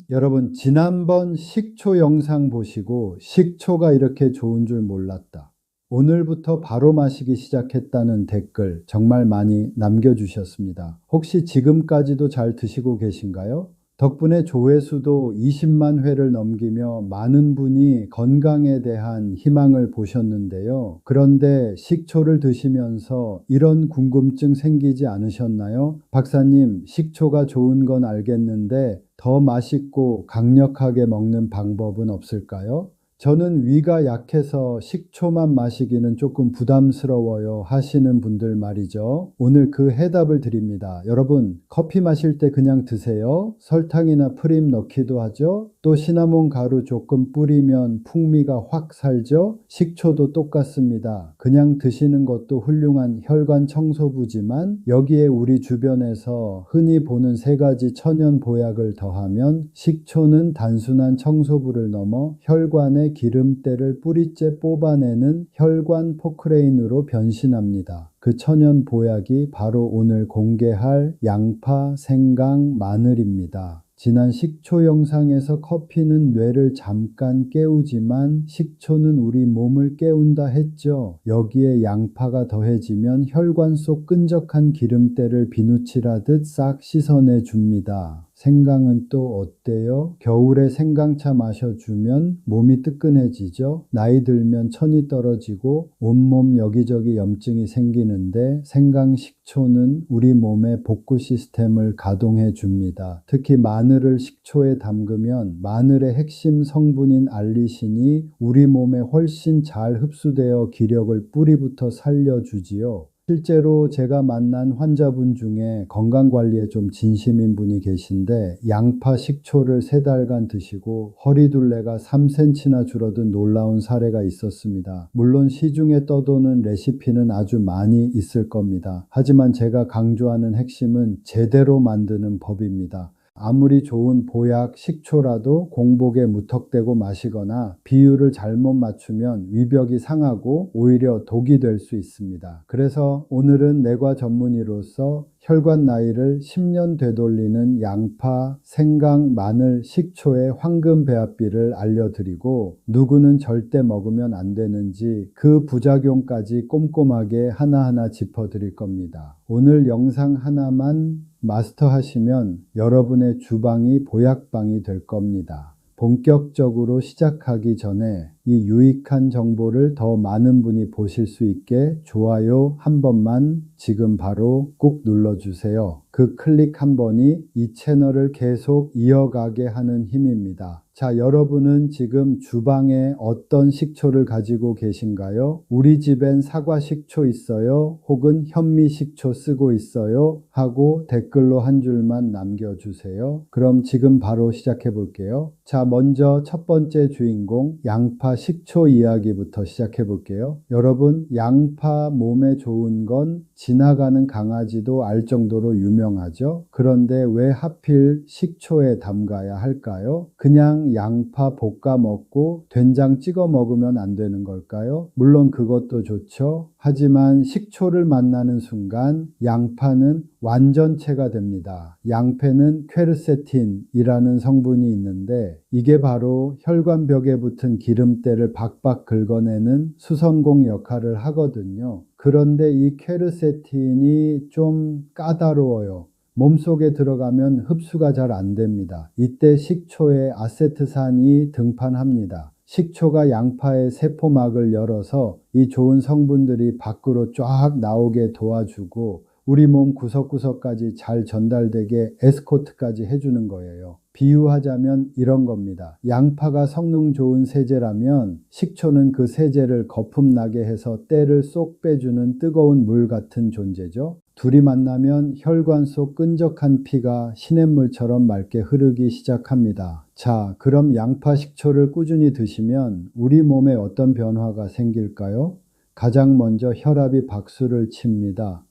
여러분, 지난번 식초 영상 보시고 식초가 이렇게 좋은 줄 몰랐다. 오늘부터 바로 마시기 시작했다는 댓글 정말 많이 남겨주셨습니다. 혹시 지금까지도 잘 드시고 계신가요? 덕분에 조회수도 20만 회를 넘기며 많은 분이 건강에 대한 희망을 보셨는데요. 그런데 식초를 드시면서 이런 궁금증 생기지 않으셨나요? 박사님, 식초가 좋은 건 알겠는데 더 맛있고 강력하게 먹는 방법은 없을까요? 저는 위가 약해서 식초만 마시기는 조금 부담스러워요 하시는 분들 말이죠. 오늘 그 해답을 드립니다. 여러분, 커피 마실 때 그냥 드세요. 설탕이나 프림 넣기도 하죠. 또 시나몬 가루 조금 뿌리면 풍미가 확 살죠. 식초도 똑같습니다. 그냥 드시는 것도 훌륭한 혈관 청소부지만 여기에 우리 주변에서 흔히 보는 세 가지 천연 보약을 더하면 식초는 단순한 청소부를 넘어 혈관의 기름때를 뿌리째 뽑아내는 혈관 포크레인으로 변신합니다. 그 천연 보약이 바로 오늘 공개할 양파, 생강, 마늘입니다. 지난 식초 영상에서 커피는 뇌를 잠깐 깨우지만 식초는 우리 몸을 깨운다 했죠. 여기에 양파가 더해지면 혈관 속 끈적한 기름때를 비누칠하듯 싹 씻어내 줍니다. 생강은 또 어때요? 겨울에 생강차 마셔주면 몸이 뜨끈해지죠. 나이 들면 천이 떨어지고 온몸 여기저기 염증이 생기는데 생강 식초는 우리 몸의 복구 시스템을 가동해 줍니다. 특히 마늘을 식초에 담그면 마늘의 핵심 성분인 알리신이 우리 몸에 훨씬 잘 흡수되어 기력을 뿌리부터 살려주지요. 실제로 제가 만난 환자분 중에 건강관리에 좀 진심인 분이 계신데 양파 식초를 3달간 드시고 허리둘레가 3cm나 줄어든 놀라운 사례가 있었습니다. 물론 시중에 떠도는 레시피는 아주 많이 있을 겁니다. 하지만 제가 강조하는 핵심은 제대로 만드는 법입니다. 아무리 좋은 보약 식초라도 공복에 무턱대고 마시거나 비율을 잘못 맞추면 위벽이 상하고 오히려 독이 될 수 있습니다. 그래서 오늘은 내과 전문의로서 혈관 나이를 10년 되돌리는 양파, 생강, 마늘, 식초의 황금 배합비를 알려드리고 누구는 절대 먹으면 안 되는지 그 부작용까지 꼼꼼하게 하나하나 짚어드릴 겁니다. 오늘 영상 하나만 마스터하시면 여러분의 주방이 보약방이 될 겁니다. 본격적으로 시작하기 전에 이 유익한 정보를 더 많은 분이 보실 수 있게 좋아요 한 번만 지금 바로 꾹 눌러주세요. 그 클릭 한 번이 이 채널을 계속 이어가게 하는 힘입니다. 자, 여러분은 지금 주방에 어떤 식초를 가지고 계신가요? 우리 집엔 사과 식초 있어요? 혹은 현미 식초 쓰고 있어요? 하고 댓글로 한 줄만 남겨주세요. 그럼 지금 바로 시작해 볼게요. 자, 먼저 첫 번째 주인공 양파 식초 이야기부터 시작해 볼게요. 여러분, 양파 몸에 좋은 건 지나가는 강아지도 알 정도로 유명하죠. 그런데 왜 하필 식초에 담가야 할까요? 그냥 양파 볶아 먹고 된장 찍어 먹으면 안 되는 걸까요? 물론 그것도 좋죠. 하지만 식초를 만나는 순간 양파는 완전체가 됩니다. 양패는 퀘르세틴이라는 성분이 있는데 이게 바로 혈관벽에 붙은 기름때를 박박 긁어내는 수성공 역할을 하거든요. 그런데 이 퀘르세틴이 좀 까다로워요. 몸속에 들어가면 흡수가 잘 안 됩니다. 이때 식초에 아세트산이 등판합니다. 식초가 양파의 세포막을 열어서 이 좋은 성분들이 밖으로 쫙 나오게 도와주고 우리 몸 구석구석까지 잘 전달되게 에스코트까지 해주는 거예요. 비유하자면 이런 겁니다. 양파가 성능 좋은 세제라면 식초는 그 세제를 거품나게 해서 때를 쏙 빼주는 뜨거운 물 같은 존재죠. 둘이 만나면 혈관 속 끈적한 피가 시냇물처럼 맑게 흐르기 시작합니다. 자, 그럼 양파 식초를 꾸준히 드시면 우리 몸에 어떤 변화가 생길까요? 가장 먼저 혈압이 박수를 칩니다.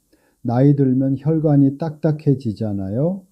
나이 들면 혈관이 딱딱해지잖아요.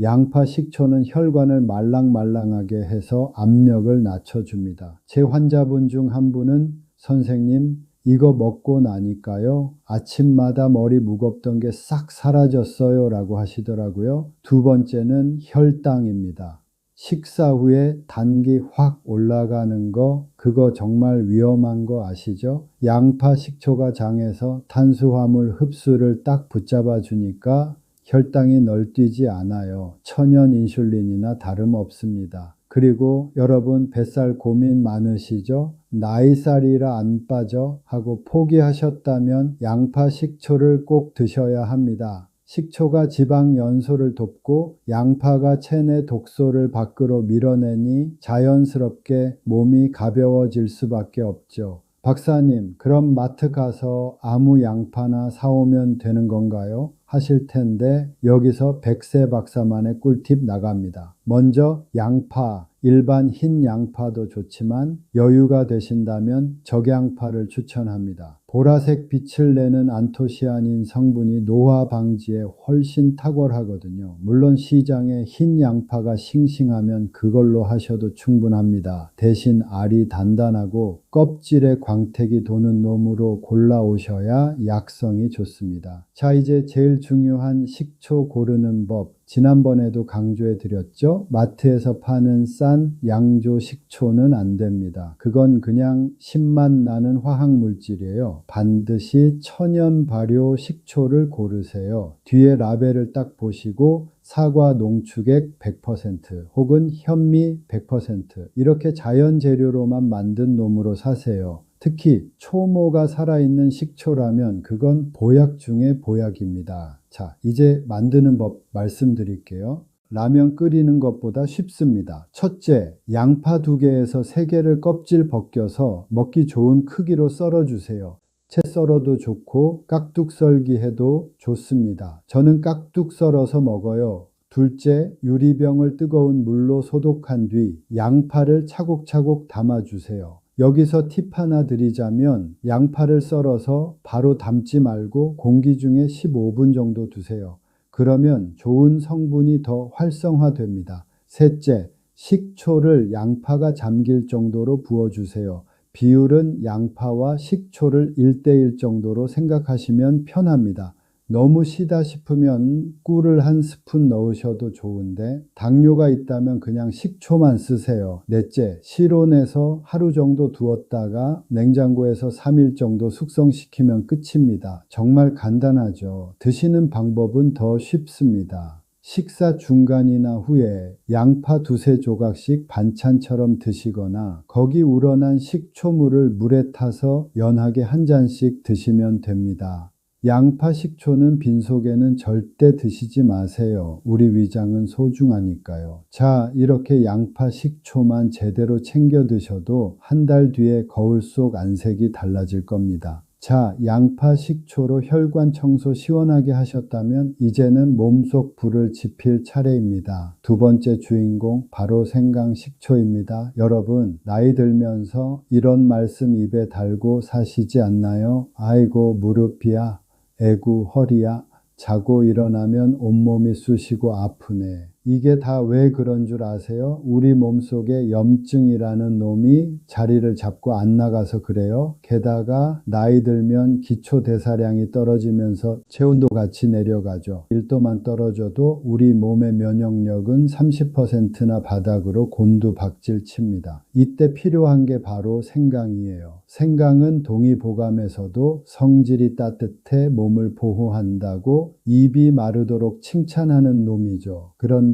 양파 식초는 혈관을 말랑말랑하게 해서 압력을 낮춰줍니다. 제 환자분 중 한 분은 선생님, 이거 먹고 나니까요, 아침마다 머리 무겁던 게 싹 사라졌어요 라고 하시더라고요. 두 번째는 혈당입니다. 식사 후에 단기 확 올라가는 거, 그거 정말 위험한 거 아시죠? 양파 식초가 장에서 탄수화물 흡수를 딱 붙잡아 주니까 혈당이 널뛰지 않아요. 천연 인슐린이나 다름없습니다. 그리고 여러분 뱃살 고민 많으시죠? 나이살이라 안 빠져 하고 포기하셨다면 양파 식초를 꼭 드셔야 합니다. 식초가 지방 연소를 돕고 양파가 체내 독소를 밖으로 밀어내니 자연스럽게 몸이 가벼워질 수밖에 없죠. 박사님, 그럼 마트 가서 아무 양파나 사오면 되는 건가요? 하실 텐데 여기서 백세 박사만의 꿀팁 나갑니다. 먼저 양파, 일반 흰 양파도 좋지만 여유가 되신다면 적양파를 추천합니다. 보라색 빛을 내는 안토시아닌 성분이 노화 방지에 훨씬 탁월하거든요. 물론 시장에 흰 양파가 싱싱하면 그걸로 하셔도 충분합니다. 대신 알이 단단하고 껍질에 광택이 도는 놈으로 골라오셔야 약성이 좋습니다. 자, 이제 제일 중요한 식초 고르는 법. 지난번에도 강조해 드렸죠. 마트에서 파는 싼 양조 식초는 안 됩니다. 그건 그냥 신맛 나는 화학물질이에요. 반드시 천연 발효 식초를 고르세요. 뒤에 라벨을 딱 보시고 사과 농축액 100% 혹은 현미 100% 이렇게 자연 재료로만 만든 놈으로 사세요. 특히 초모가 살아있는 식초라면 그건 보약 중에 보약입니다. 자, 이제 만드는 법 말씀드릴게요. 라면 끓이는 것보다 쉽습니다. 첫째, 양파 2개에서 3개를 껍질 벗겨서 먹기 좋은 크기로 썰어주세요. 채 썰어도 좋고 깍둑 썰기 해도 좋습니다. 저는 깍둑 썰어서 먹어요. 둘째, 유리병을 뜨거운 물로 소독한 뒤 양파를 차곡차곡 담아주세요. 여기서 팁 하나 드리자면 양파를 썰어서 바로 담지 말고 공기 중에 15분 정도 두세요. 그러면 좋은 성분이 더 활성화됩니다. 셋째, 식초를 양파가 잠길 정도로 부어주세요. 비율은 양파와 식초를 1:1 정도로 생각하시면 편합니다. 너무 시다 싶으면 꿀을 한 스푼 넣으셔도 좋은데 당뇨가 있다면 그냥 식초만 쓰세요. 넷째, 실온에서 하루 정도 두었다가 냉장고에서 3일 정도 숙성시키면 끝입니다. 정말 간단하죠. 드시는 방법은 더 쉽습니다. 식사 중간이나 후에 양파 2~3조각씩 반찬처럼 드시거나 거기 우러난 식초물을 물에 타서 연하게 한 잔씩 드시면 됩니다. 양파 식초는 빈속에는 절대 드시지 마세요. 우리 위장은 소중하니까요. 자, 이렇게 양파 식초만 제대로 챙겨 드셔도 한 달 뒤에 거울 속 안색이 달라질 겁니다. 자, 양파 식초로 혈관 청소 시원하게 하셨다면 이제는 몸속 불을 지필 차례입니다. 두 번째 주인공 바로 생강 식초입니다. 여러분, 나이 들면서 이런 말씀 입에 달고 사시지 않나요? 아이고 무릎이야. 에구 허리야. 자고 일어나면 온몸이 쑤시고 아프네. 이게 다 왜 그런 줄 아세요? 우리 몸속에 염증이라는 놈이 자리를 잡고 안 나가서 그래요. 게다가 나이 들면 기초대사량이 떨어지면서 체온도 같이 내려가죠. 1도만 떨어져도 우리 몸의 면역력은 30%나 바닥으로 곤두박질 칩니다. 이때 필요한 게 바로 생강이에요. 생강은 동의보감에서도 성질이 따뜻해 몸을 보호한다고 입이 마르도록 칭찬하는 놈이죠. 그런데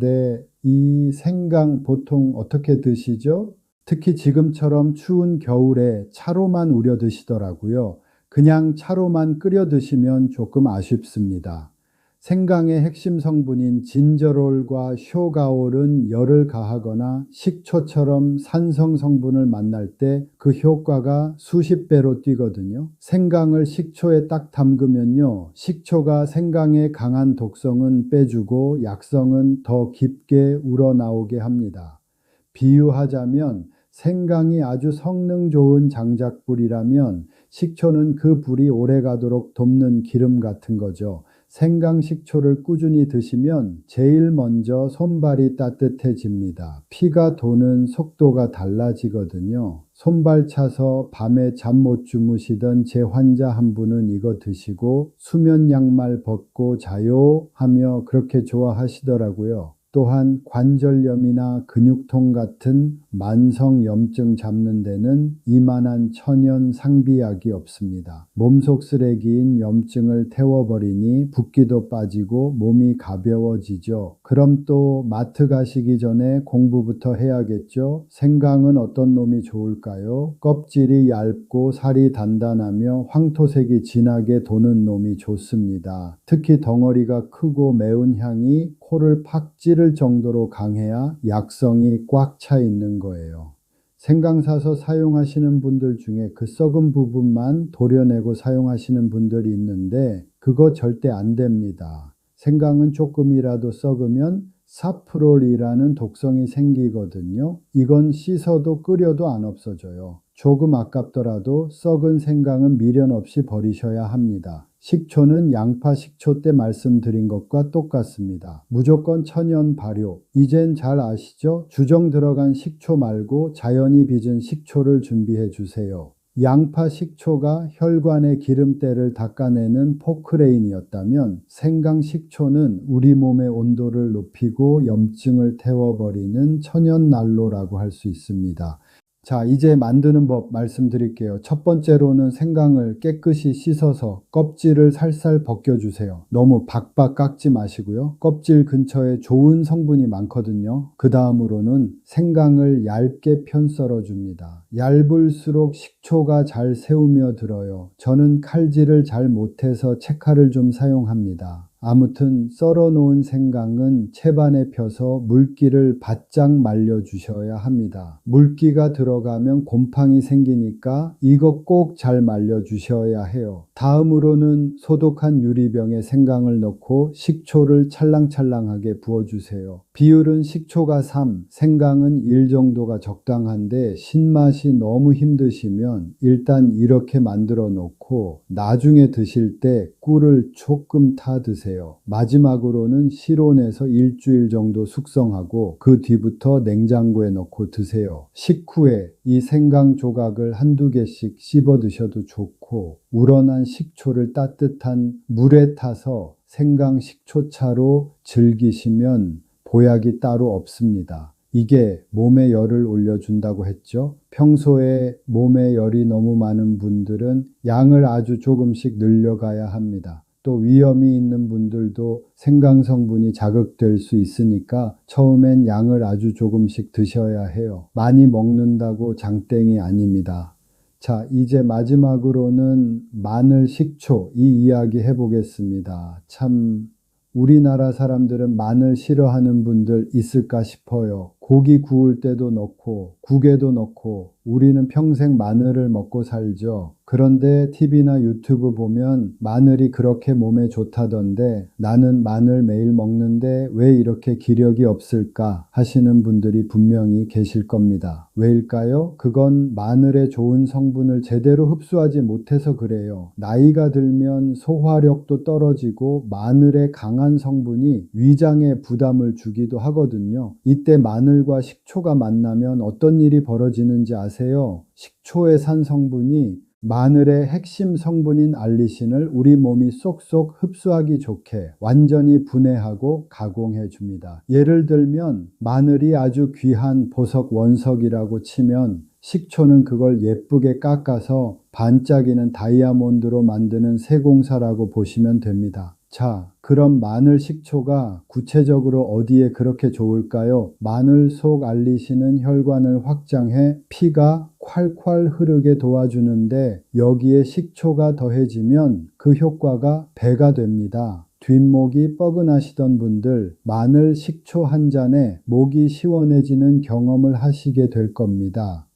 이 생강 보통 어떻게 드시죠? 특히 지금처럼 추운 겨울에 차로만 우려 드시더라고요. 그냥 차로만 끓여 드시면 조금 아쉽습니다. 생강의 핵심 성분인 진저롤과 쇼가올은 열을 가하거나 식초처럼 산성 성분을 만날 때 그 효과가 수십 배로 뛰거든요. 생강을 식초에 딱 담그면요. 식초가 생강의 강한 독성은 빼주고 약성은 더 깊게 우러나오게 합니다. 비유하자면 생강이 아주 성능 좋은 장작불이라면 식초는 그 불이 오래가도록 돕는 기름 같은 거죠. 생강 식초를 꾸준히 드시면 제일 먼저 손발이 따뜻해집니다. 피가 도는 속도가 달라지거든요. 손발 차서 밤에 잠 못 주무시던 제 환자 한 분은 이거 드시고 수면 양말 벗고 자요 하며 그렇게 좋아하시더라고요. 또한 관절염이나 근육통 같은 만성염증 잡는 데는 이만한 천연 상비약이 없습니다. 몸속 쓰레기인 염증을 태워버리니 붓기도 빠지고 몸이 가벼워지죠. 그럼 또 마트 가시기 전에 공부부터 해야겠죠. 생강은 어떤 놈이 좋을까요? 껍질이 얇고 살이 단단하며 황토색이 진하게 도는 놈이 좋습니다. 특히 덩어리가 크고 매운 향이 코를 팍 찌를 정도로 강해야 약성이 꽉 차 있는 거예요. 생강 사서 사용하시는 분들 중에 그 썩은 부분만 도려내고 사용하시는 분들이 있는데 그거 절대 안 됩니다. 생강은 조금이라도 썩으면 사프롤이라는 독성이 생기거든요. 이건 씻어도 끓여도 안 없어져요. 조금 아깝더라도 썩은 생강은 미련 없이 버리셔야 합니다. 식초는 양파 식초 때 말씀드린 것과 똑같습니다. 무조건 천연 발효. 이젠 잘 아시죠? 주정 들어간 식초 말고 자연이 빚은 식초를 준비해 주세요. 양파 식초가 혈관의 기름때를 닦아내는 포크레인이었다면 생강 식초는 우리 몸의 온도를 높이고 염증을 태워버리는 천연난로라고 할 수 있습니다. 자, 이제 만드는 법 말씀드릴게요. 첫 번째로는 생강을 깨끗이 씻어서 껍질을 살살 벗겨주세요. 너무 박박 깎지 마시고요. 껍질 근처에 좋은 성분이 많거든요. 그 다음으로는 생강을 얇게 편 썰어줍니다. 얇을수록 식초가 잘 새우며 들어요. 저는 칼질을 잘 못해서 채칼을 좀 사용합니다. 아무튼 썰어 놓은 생강은 채반에 펴서 물기를 바짝 말려 주셔야 합니다. 물기가 들어가면 곰팡이 생기니까 이거 꼭 잘 말려 주셔야 해요. 다음으로는 소독한 유리병에 생강을 넣고 식초를 찰랑찰랑하게 부어주세요. 비율은 식초가 3, 생강은 1 정도가 적당한데 신맛이 너무 힘드시면 일단 이렇게 만들어 놓고 나중에 드실 때 꿀을 조금 타 드세요. 마지막으로는 실온에서 일주일 정도 숙성하고 그 뒤부터 냉장고에 넣고 드세요. 식후에 이 생강 조각을 한두 개씩 씹어 드셔도 좋고 우러난 식초를 따뜻한 물에 타서 생강 식초차로 즐기시면 보약이 따로 없습니다. 이게 몸에 열을 올려준다고 했죠. 평소에 몸에 열이 너무 많은 분들은 양을 아주 조금씩 늘려가야 합니다. 또 위염이 있는 분들도 생강 성분이 자극될 수 있으니까 처음엔 양을 아주 조금씩 드셔야 해요. 많이 먹는다고 장땡이 아닙니다. 자, 이제 마지막으로는 마늘 식초 이 이야기 해보겠습니다. 참 우리나라 사람들은 마늘 싫어하는 분들 있을까 싶어요. 고기 구울 때도 넣고 국에도 넣고 우리는 평생 마늘을 먹고 살죠. 그런데 TV나 유튜브 보면 마늘이 그렇게 몸에 좋다던데 나는 마늘 매일 먹는데 왜 이렇게 기력이 없을까 하시는 분들이 분명히 계실 겁니다. 왜일까요? 그건 마늘의 좋은 성분을 제대로 흡수하지 못해서 그래요. 나이가 들면 소화력도 떨어지고 마늘의 강한 성분이 위장에 부담을 주기도 하거든요. 이때 마늘과 식초가 만나면 어떤 일이 벌어지는지 아세요? 식초의 산 성분이 마늘의 핵심 성분인 알리신을 우리 몸이 쏙쏙 흡수하기 좋게 완전히 분해하고 가공해 줍니다. 예를 들면 마늘이 아주 귀한 보석 원석이라고 치면 식초는 그걸 예쁘게 깎아서 반짝이는 다이아몬드로 만드는 세공사라고 보시면 됩니다. 자, 그럼 마늘 식초가 구체적으로 어디에 그렇게 좋을까요? 마늘 속 알리신은 혈관을 확장해 피가 콸콸 흐르게 도와주는데 여기에 식초가 더해지면 그 효과가 배가 됩니다. 뒷목이 뻐근하시던 분들 마늘 식초 한 잔에 목이 시원해지는 경험을 하시게 될 겁니다.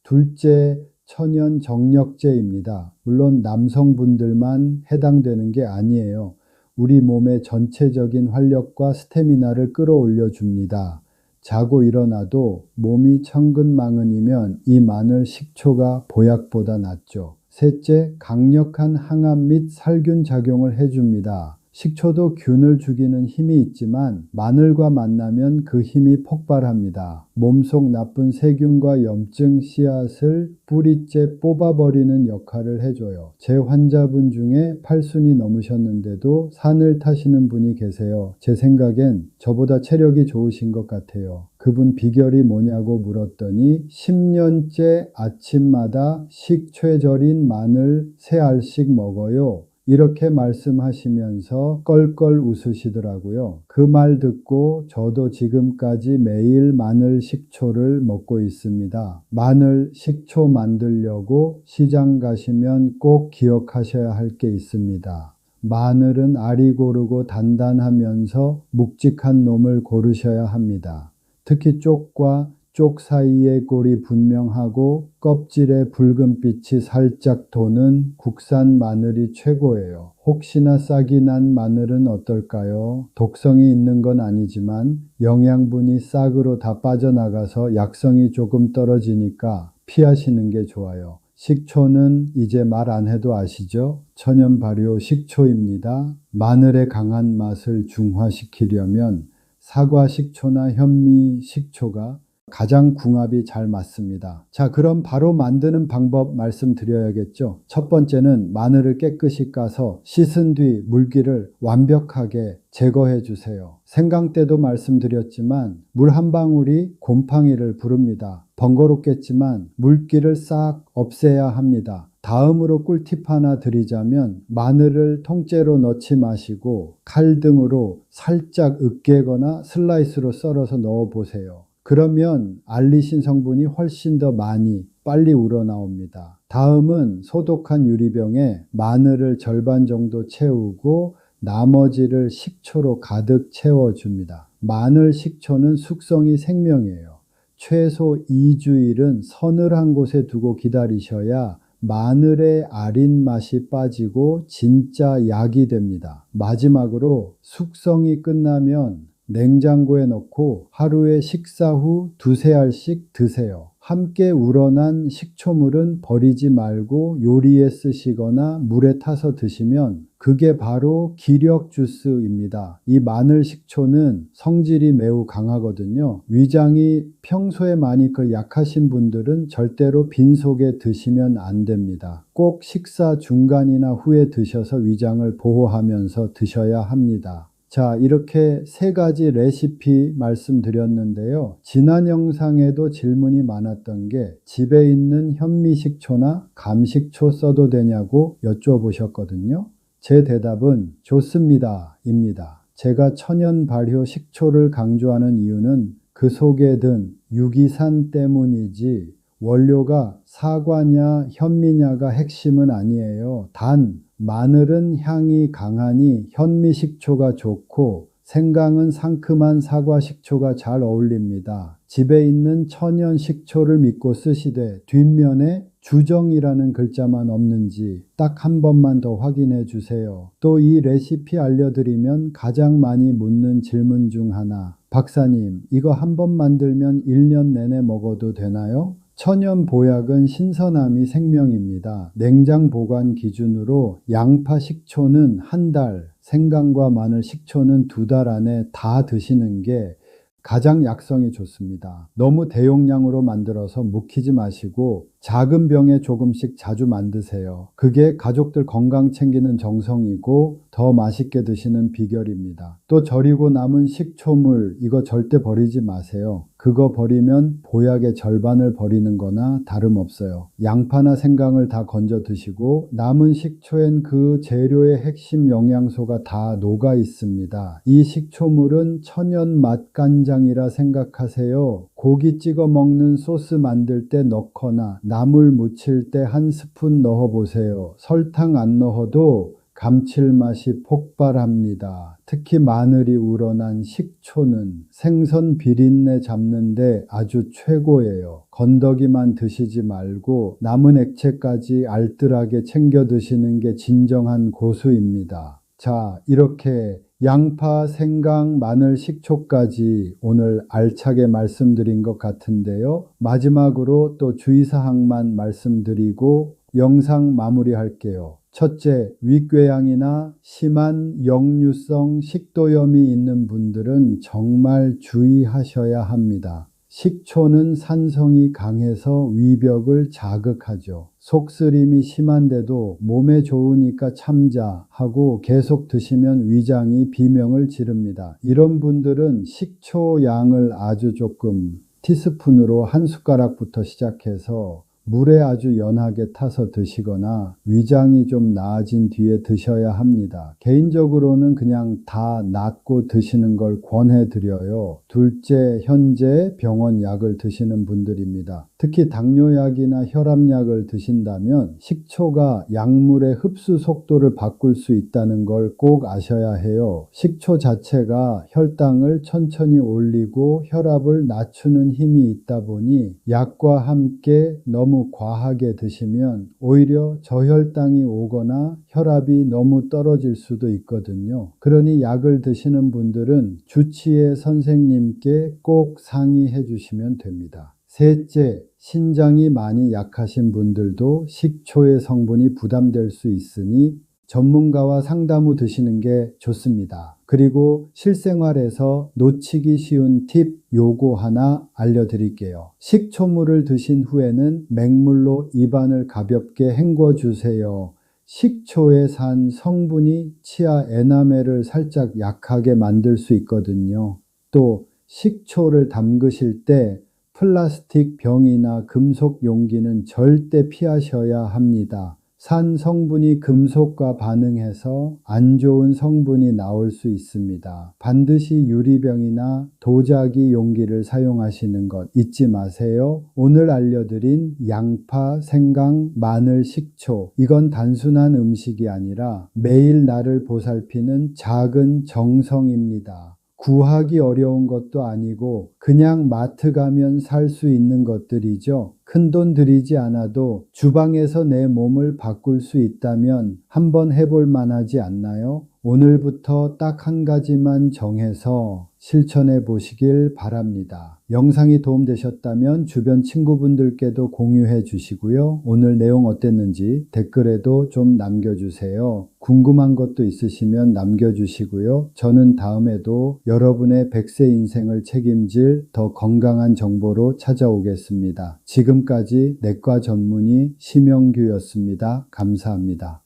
둘째, 천연 정력제입니다. 물론 남성분들만 해당되는 게 아니에요. 우리 몸의 전체적인 활력과 스태미나를 끌어올려 줍니다. 자고 일어나도 몸이 천근만근이면 이 마늘 식초가 보약보다 낫죠. 셋째, 강력한 항암 및 살균 작용을 해줍니다. 식초도 균을 죽이는 힘이 있지만 마늘과 만나면 그 힘이 폭발합니다. 몸속 나쁜 세균과 염증 씨앗을 뿌리째 뽑아버리는 역할을 해줘요. 제 환자분 중에 8순이 넘으셨는데도 산을 타시는 분이 계세요. 제 생각엔 저보다 체력이 좋으신 것 같아요. 그분 비결이 뭐냐고 물었더니 10년째 아침마다 식초에 절인 마늘 3알씩 먹어요. 이렇게 말씀하시면서 껄껄 웃으시더라고요. 그 말 듣고 저도 지금까지 매일 마늘 식초를 먹고 있습니다. 마늘 식초 만들려고 시장 가시면 꼭 기억하셔야 할 게 있습니다. 마늘은 알이 고르고 단단하면서 묵직한 놈을 고르셔야 합니다. 특히 쪽과 쪽 사이의 골이 분명하고 껍질에 붉은빛이 살짝 도는 국산 마늘이 최고예요. 혹시나 싹이 난 마늘은 어떨까요? 독성이 있는 건 아니지만 영양분이 싹으로 다 빠져나가서 약성이 조금 떨어지니까 피하시는 게 좋아요. 식초는 이제 말 안 해도 아시죠? 천연 발효 식초입니다. 마늘의 강한 맛을 중화시키려면 사과 식초나 현미 식초가 가장 궁합이 잘 맞습니다. 자, 그럼 바로 만드는 방법 말씀드려야겠죠. 첫 번째는 마늘을 깨끗이 까서 씻은 뒤 물기를 완벽하게 제거해 주세요. 생강 때도 말씀드렸지만 물 한 방울이 곰팡이를 부릅니다. 번거롭겠지만 물기를 싹 없애야 합니다. 다음으로 꿀팁 하나 드리자면 마늘을 통째로 넣지 마시고 칼 등으로 살짝 으깨거나 슬라이스로 썰어서 넣어 보세요. 그러면 알리신 성분이 훨씬 더 많이 빨리 우러나옵니다. 다음은 소독한 유리병에 마늘을 절반 정도 채우고 나머지를 식초로 가득 채워줍니다. 마늘 식초는 숙성이 생명이에요. 최소 2주일은 서늘한 곳에 두고 기다리셔야 마늘의 아린 맛이 빠지고 진짜 약이 됩니다. 마지막으로 숙성이 끝나면 냉장고에 넣고 하루에 식사 후 2-3알씩 드세요. 함께 우러난 식초물은 버리지 말고 요리에 쓰시거나 물에 타서 드시면 그게 바로 기력 주스입니다. 이 마늘 식초는 성질이 매우 강하거든요. 위장이 평소에 많이 약하신 분들은 절대로 빈속에 드시면 안 됩니다. 꼭 식사 중간이나 후에 드셔서 위장을 보호하면서 드셔야 합니다. 자, 이렇게 3가지 레시피 말씀드렸는데요. 지난 영상에도 질문이 많았던 게 집에 있는 현미식초나 감식초 써도 되냐고 여쭤보셨거든요. 제 대답은 좋습니다 입니다. 제가 천연 발효 식초를 강조하는 이유는 그 속에 든 유기산 때문이지 원료가 사과냐 현미냐가 핵심은 아니에요. 단 마늘은 향이 강하니 현미식초가 좋고 생강은 상큼한 사과식초가 잘 어울립니다. 집에 있는 천연 식초를 믿고 쓰시되 뒷면에 주정이라는 글자만 없는지 딱 한 번만 더 확인해 주세요. 또 이 레시피 알려드리면 가장 많이 묻는 질문 중 하나. 박사님, 이거 한 번 만들면 1년 내내 먹어도 되나요? 천연 보약은 신선함이 생명입니다. 냉장 보관 기준으로 양파 식초는 1달, 생강과 마늘 식초는 2달 안에 다 드시는 게 가장 약성이 좋습니다. 너무 대용량으로 만들어서 묵히지 마시고 작은 병에 조금씩 자주 만드세요. 그게 가족들 건강 챙기는 정성이고 더 맛있게 드시는 비결입니다. 또 절이고 남은 식초물 이거 절대 버리지 마세요. 그거 버리면 보약의 절반을 버리는 거나 다름없어요. 양파나 생강을 다 건져 드시고 남은 식초엔 그 재료의 핵심 영양소가 다 녹아 있습니다. 이 식초물은 천연 맛간장이라 생각하세요. 고기 찍어 먹는 소스 만들 때 넣거나 나물 무칠 때 1스푼 넣어보세요. 설탕 안 넣어도 감칠맛이 폭발합니다. 특히 마늘이 우러난 식초는 생선 비린내 잡는데 아주 최고예요. 건더기만 드시지 말고 남은 액체까지 알뜰하게 챙겨 드시는 게 진정한 고수입니다. 자, 이렇게 양파, 생강, 마늘, 식초까지 오늘 알차게 말씀드린 것 같은데요. 마지막으로 또 주의사항만 말씀드리고 영상 마무리할게요. 첫째, 위궤양이나 심한 역류성 식도염이 있는 분들은 정말 주의하셔야 합니다. 식초는 산성이 강해서 위벽을 자극하죠. 속쓰림이 심한데도 몸에 좋으니까 참자 하고 계속 드시면 위장이 비명을 지릅니다. 이런 분들은 식초 양을 아주 조금 티스푼으로 한 숟가락부터 시작해서 물에 아주 연하게 타서 드시거나 위장이 좀 나아진 뒤에 드셔야 합니다. 개인적으로는 그냥 다 낫고 드시는 걸 권해드려요. 둘째, 현재 병원 약을 드시는 분들입니다. 특히 당뇨약이나 혈압약을 드신다면 식초가 약물의 흡수 속도를 바꿀 수 있다는 걸 꼭 아셔야 해요. 식초 자체가 혈당을 천천히 올리고 혈압을 낮추는 힘이 있다 보니 약과 함께 너무 과하게 드시면 오히려 저혈당이 오거나 혈압이 너무 떨어질 수도 있거든요. 그러니 약을 드시는 분들은 주치의 선생님께 꼭 상의해 주시면 됩니다. 셋째, 신장이 많이 약하신 분들도 식초의 성분이 부담될 수 있으니 전문가와 상담 후 드시는 게 좋습니다. 그리고 실생활에서 놓치기 쉬운 팁 요거 하나 알려드릴게요. 식초물을 드신 후에는 맹물로 입안을 가볍게 헹궈 주세요. 식초에 산 성분이 치아 에나멜을 살짝 약하게 만들 수 있거든요. 또 식초를 담그실 때 플라스틱 병이나 금속 용기는 절대 피하셔야 합니다. 산 성분이 금속과 반응해서 안 좋은 성분이 나올 수 있습니다. 반드시 유리병이나 도자기 용기를 사용하시는 것 잊지 마세요. 오늘 알려드린 양파, 생강, 마늘, 식초, 이건 단순한 음식이 아니라 매일 나를 보살피는 작은 정성입니다. 구하기 어려운 것도 아니고 그냥 마트 가면 살 수 있는 것들이죠. 큰돈 들이지 않아도 주방에서 내 몸을 바꿀 수 있다면 한번 해볼 만하지 않나요? 오늘부터 딱 한 가지만 정해서 실천해 보시길 바랍니다. 영상이 도움되셨다면 주변 친구분들께도 공유해 주시고요. 오늘 내용 어땠는지 댓글에도 좀 남겨주세요. 궁금한 것도 있으시면 남겨주시고요. 저는 다음에도 여러분의 100세 인생을 책임질 더 건강한 정보로 찾아오겠습니다. 지금까지 내과 전문의 심영규였습니다. 감사합니다.